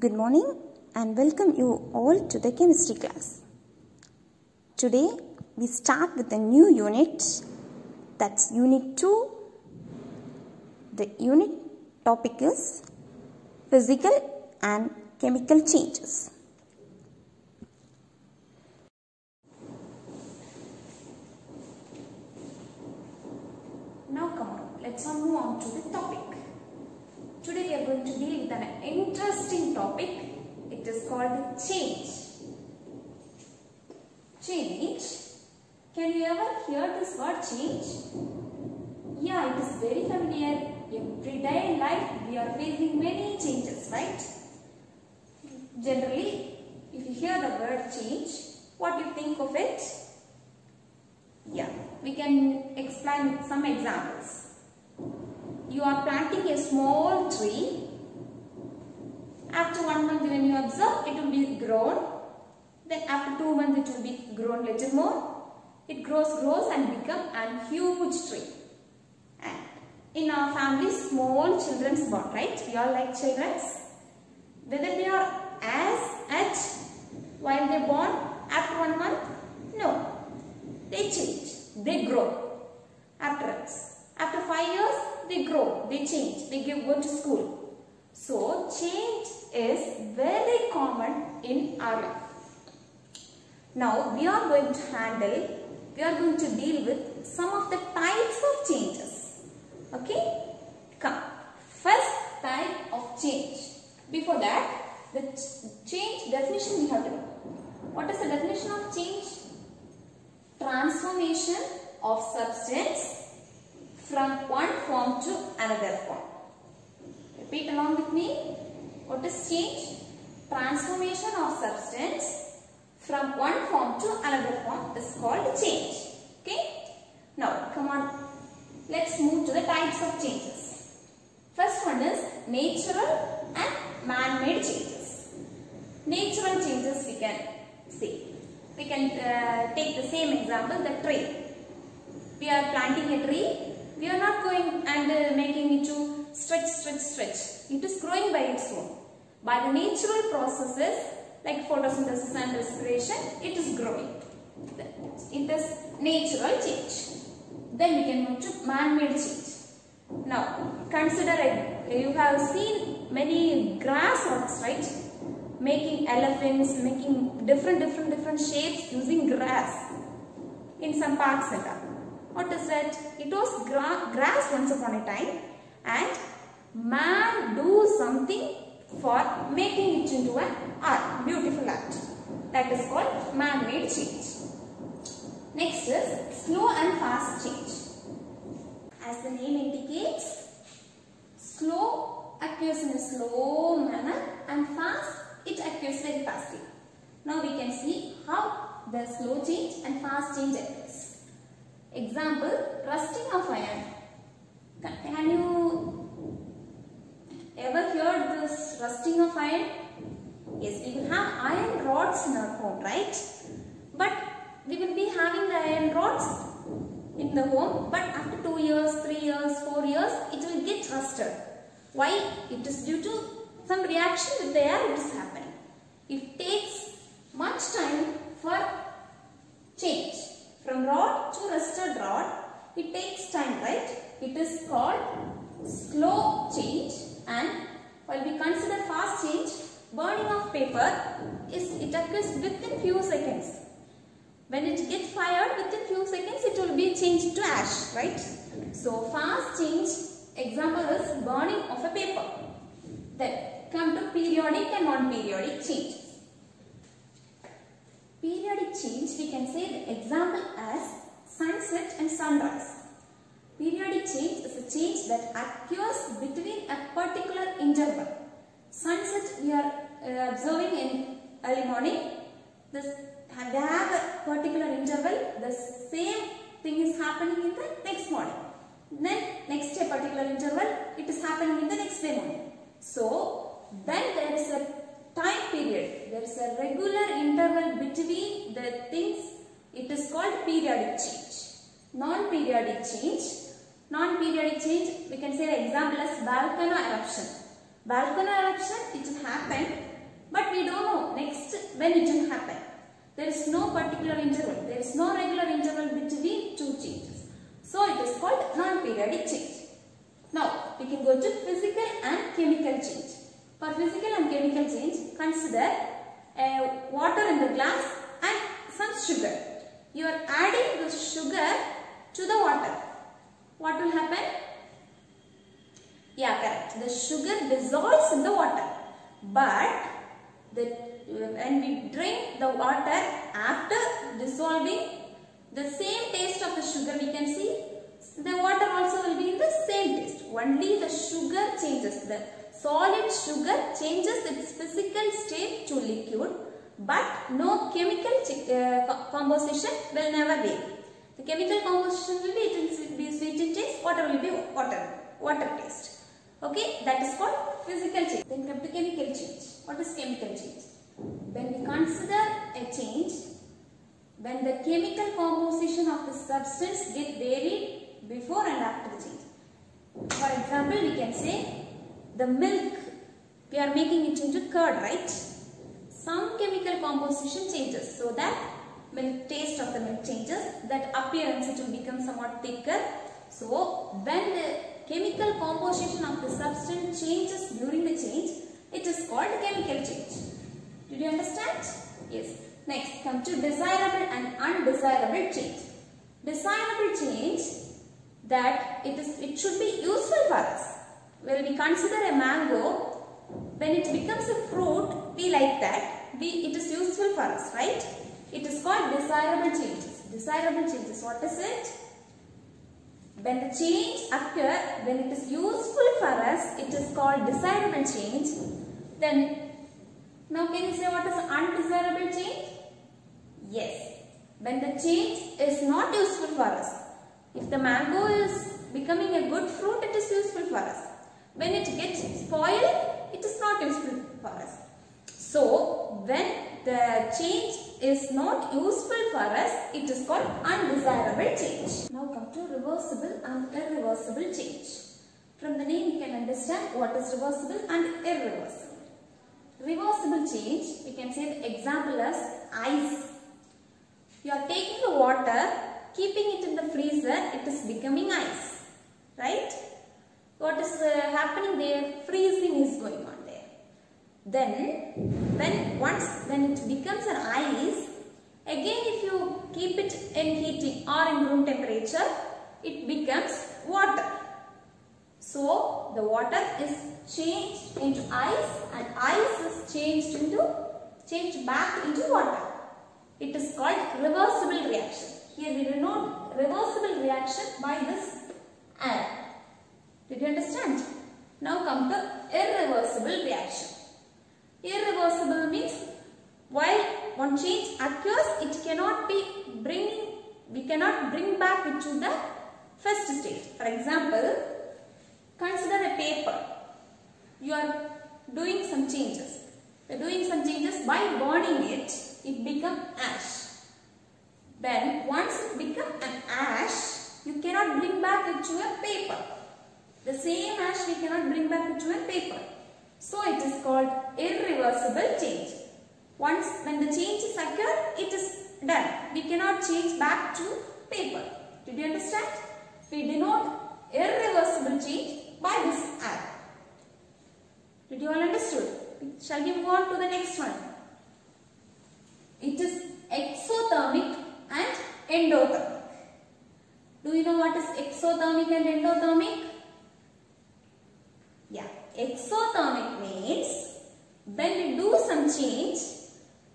Good morning and welcome you all to the chemistry class. Today we start with a new unit, that's unit 2. The unit topic is physical and chemical changes. Now come on, let's move on to the topic. Today we are going to deal with an interesting topic. It is called change. Change. Can you ever hear this word change? Yeah, it is very familiar. Everyday life we are facing many changes, right? Generally, if you hear the word change, what do you think of it? Yeah, we can explain with some examples. You are planting a small tree. After 1 month when you observe, it will be grown. Then after 2 months it will be grown little more. It grows and become a huge tree. And in our family, small children's born, right? We all like children's. Whether they are at while they born after 1 month? No. They change. They grow. After 5 years, they grow, they change, they go to school. So, change is very common in our life. Now, we are going to deal with some of the types of changes. Okay? Come. First type of change. Before that, the change definition we have to know. What is the definition of change? Transformation of substance from one form to another form. Repeat along with me. What is change? Transformation of substance from one form to another form is called change. Okay? Now, come on. Let's move to the types of changes. First one is natural and man-made changes. Natural changes we can see. We can take the same example, the tree. We are planting a tree. We are not going and making it to stretch. It is growing by its own. By the natural processes like photosynthesis and respiration, it is growing. It is natural change. Then we can move to man-made change. Now, consider you have seen many grass rods, right? Making elephants, making different shapes using grass in some parks and all. What is that? It was grass once upon a time, and man do something for making it into an art, beautiful art. That is called man-made change. Next is slow and fast change. As the name indicates, slow occurs in a slow manner and fast it occurs very fastly. Now we can see how the slow change and fast change occurs. Example, rusting of iron. Can you ever heard this rusting of iron? Yes, we will have iron rods in our home, right? But we will be having the iron rods in the home, but after 2 years, 3 years, 4 years, it will get rusted. Why? It is due to some reaction with the air it is happening. It takes much time for change. From rod to rusted rod, it takes time, right? It is called slow change, and while we consider fast change, burning of paper it occurs within few seconds. When it gets fired, within few seconds it will be changed to ash, right? So fast change example is burning of a paper. Then come to periodic and non-periodic changes. Periodic change, we can say the example as sunset and sunrise. Periodic change is a change that occurs between a particular interval. Sunset we are observing in early morning. They have a particular interval. The same thing is happening in the next morning. Then next a particular interval, it is happening in the next day morning. So then there is a time period. There is a regular interval between the things. It is called periodic change. Non-periodic change. Non-periodic change, we can say the example as volcano eruption. Volcano eruption, it will happen But we don't know next when it will happen. There is no particular interval. There is no regular interval between two changes. So it is called non-periodic change. Now we can go to physical and chemical change. For physical and chemical change, consider water in the glass and some sugar. You are adding the sugar to the water. What will happen? Yeah, correct. The sugar dissolves in the water. But when we drink the water after dissolving, the same taste of the sugar we can see. The water also will be in the same taste. Only the sugar changes. The solid sugar changes its physical state to liquid, but no chemical composition will never be. The chemical composition will be, it will be sweet in taste, water will be water taste. Okay, that is called physical change. Then come to chemical change. What is chemical change? When we consider a change, when the chemical composition of the substance get varied before and after the change. For example, we can say the milk, we are making it into curd, right? Some chemical composition changes, so that milk taste of the milk changes, that appearance it will become somewhat thicker. So when the chemical composition of the substance changes during the change, it is called chemical change. Did you understand? Yes. Next, come to desirable and undesirable change. Desirable change, that it should be useful for us. When we consider a mango, when it becomes a fruit, we like that. It is useful for us, right? It is called desirable changes. Desirable changes, what is it? When the change occurs, when it is useful for us, it is called desirable change. Then, now can you say what is undesirable change? Yes. When the change is not useful for us. If the mango is becoming a good fruit, it is useful for us. When it gets spoiled, it is not useful for us. So, when the change is not useful for us, it is called undesirable change. Now come to reversible and irreversible change. From the name you can understand what is reversible and irreversible. Reversible change, we can say the example as ice. You are taking the water, keeping it in the freezer, it is becoming ice, right? What is happening there? Freezing is going on there. Then, when it becomes an ice, again if you keep it in heating or in room temperature, it becomes water. So, the water is changed into ice and ice is changed back into water. It is called reversible reaction. Here we denote reversible reaction by this arrow. Did you understand? Now come to irreversible reaction. Irreversible means while one change occurs, we cannot bring back it to the first state. For example, consider a paper. You are doing some changes. You are doing some changes by burning it, it becomes ash. Then once it becomes an ash, you cannot bring back it to a paper. The same ash we cannot bring back it to a paper. So it is called irreversible change. Once when the change is occurred, it is done. We cannot change back to paper. Did you understand? We denote irreversible change by this arrow. Did you all understood? Shall we move on to the next one? It is exothermic and endothermic. Do you know what is exothermic and endothermic? Yeah, exothermic means when we do some change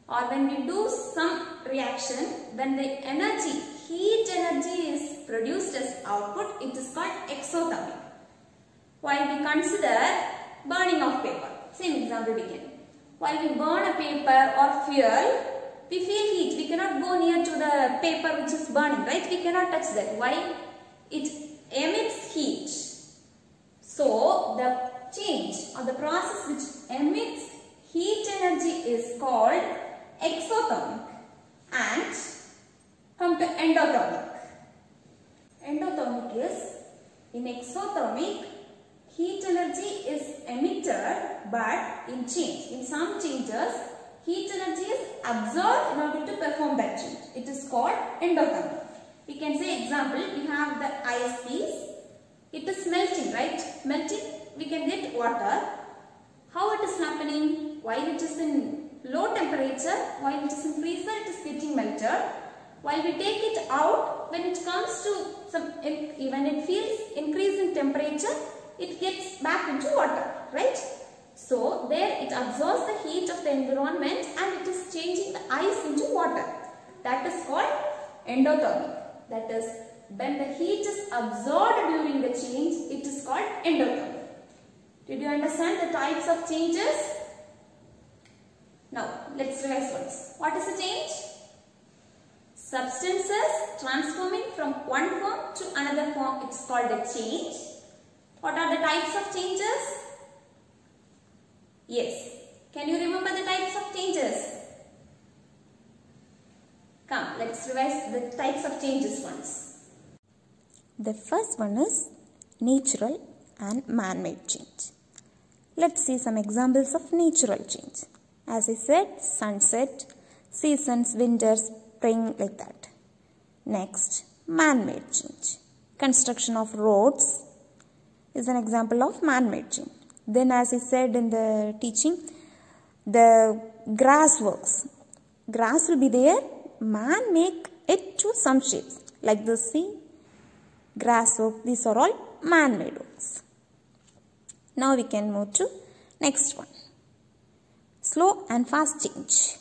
or when we do some reaction, when the energy, heat energy is produced as output, it is called exothermic. While we consider burning of paper, same example begin. While we burn a paper or fuel, we feel heat. We cannot go near to the paper which is burning, right? We cannot touch that. Why? It emits heat. So, the change or the process which emits heat energy is called exothermic. And come to endothermic. Endothermic is, in exothermic, heat energy is emitted, but in some changes, heat energy is absorbed in order to perform that change. It is called endothermy. We can say example, we have the ice piece. It is melting, right? Melting, we can get water. How it is happening? While it is in low temperature, while it is in freezer, it is getting melted. While we take it out, when it comes to when it feels increase in temperature, it gets back into water, right? So there it absorbs the heat of the environment and it is changing the ice into water. That is called endothermy. That is, when the heat is absorbed during the change, it is called endothermy. Did you understand the types of changes? Now, let's revise once. What is a change? Substances transforming from one form to another form, it's called a change. What are the types of changes? Yes. Can you remember the types of changes? Come, let's revise the types of changes once. The first one is natural and man-made change. Let's see some examples of natural change. As I said, sunset, seasons, winter, spring, like that. Next, man-made change. Construction of roads is an example of man-made change. Then as I said in the teaching, the grass works. Grass will be there. Man make it to some shapes. Like the sea, grass work. These are all man-made works. Now we can move to next one. Slow and fast change.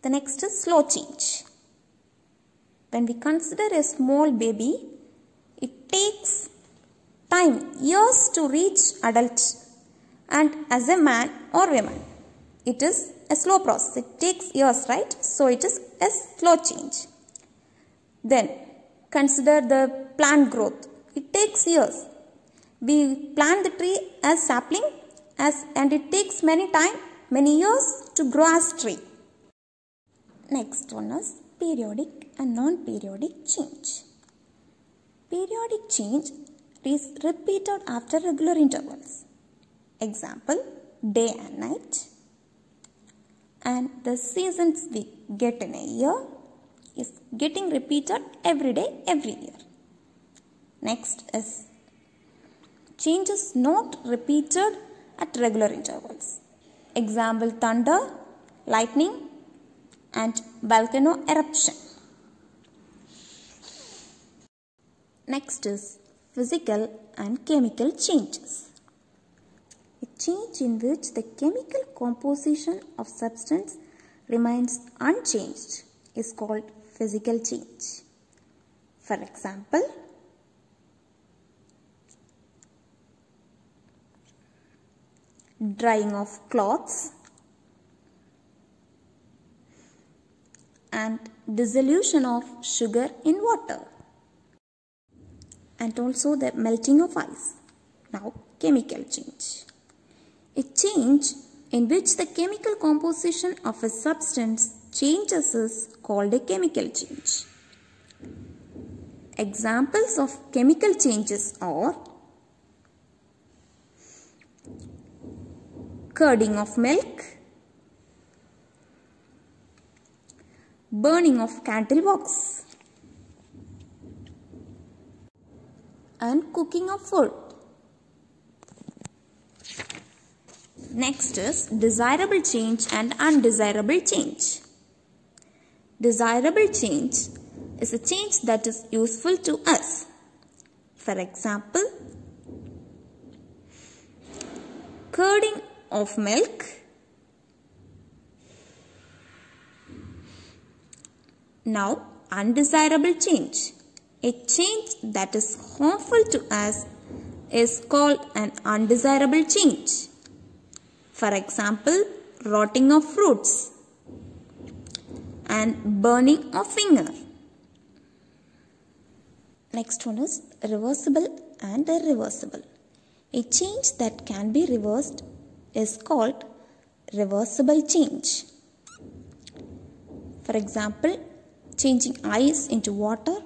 The next is slow change. When we consider a small baby, it takes time, years to reach adulthood. And as a man or woman, it is a slow process. It takes years, right? So it is a slow change. Then consider the plant growth. It takes years. We plant the tree as sapling and it takes many years to grow as tree. Next one is periodic and non-periodic change. Periodic change is repeated after regular intervals. Example, day and night. And the seasons we get in a year is getting repeated every day, every year. Next is changes not repeated at regular intervals. Example, thunder, lightning, and volcano eruption. Next is physical and chemical changes. A change in which the chemical composition of substance remains unchanged is called physical change. For example, drying of cloths and dissolution of sugar in water, and also the melting of ice. Now, chemical change. A change in which the chemical composition of a substance changes is called a chemical change. Examples of chemical changes are curding of milk, burning of candle wax, and cooking of food. Next is desirable change and undesirable change. Desirable change is a change that is useful to us. For example, curding of milk, now undesirable change. A change that is harmful to us is called an undesirable change. For example, rotting of fruits and burning of finger. Next one is reversible and irreversible. A change that can be reversed is called reversible change. For example, changing ice into water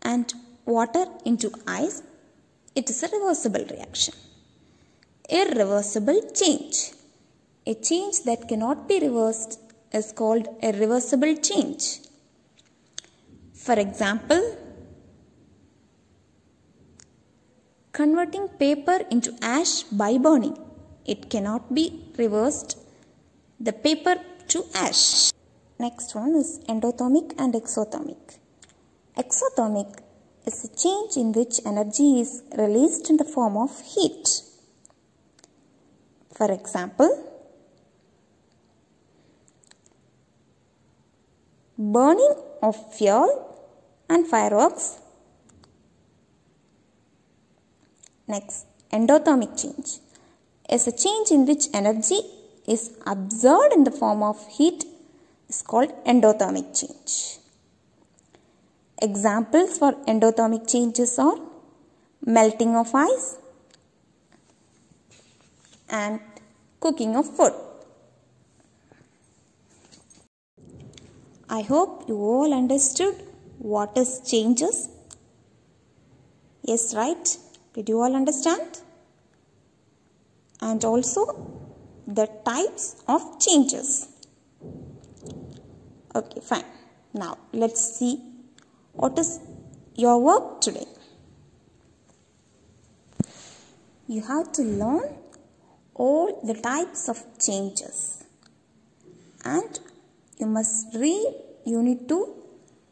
and water into ice, it is a reversible reaction. Irreversible change. A change that cannot be reversed is called a reversible change. For example, converting paper into ash by burning. It cannot be reversed, the paper to ash. Next one is endothermic and exothermic. Exothermic is a change in which energy is released in the form of heat. For example, burning of fuel and fireworks. Next, endothermic change is a change in which energy is absorbed in the form of heat is called endothermic change. Examples for endothermic changes are melting of ice and cooking of food. I hope you all understood what is changes. Yes, right? Did you all understand? And also the types of changes. Okay, fine. Now let's see what is your work today. You have to learn all the types of changes and you must read Unit 2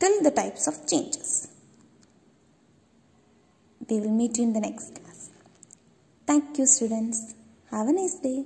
till the types of changes. We will meet you in the next class. Thank you, students. Have a nice day.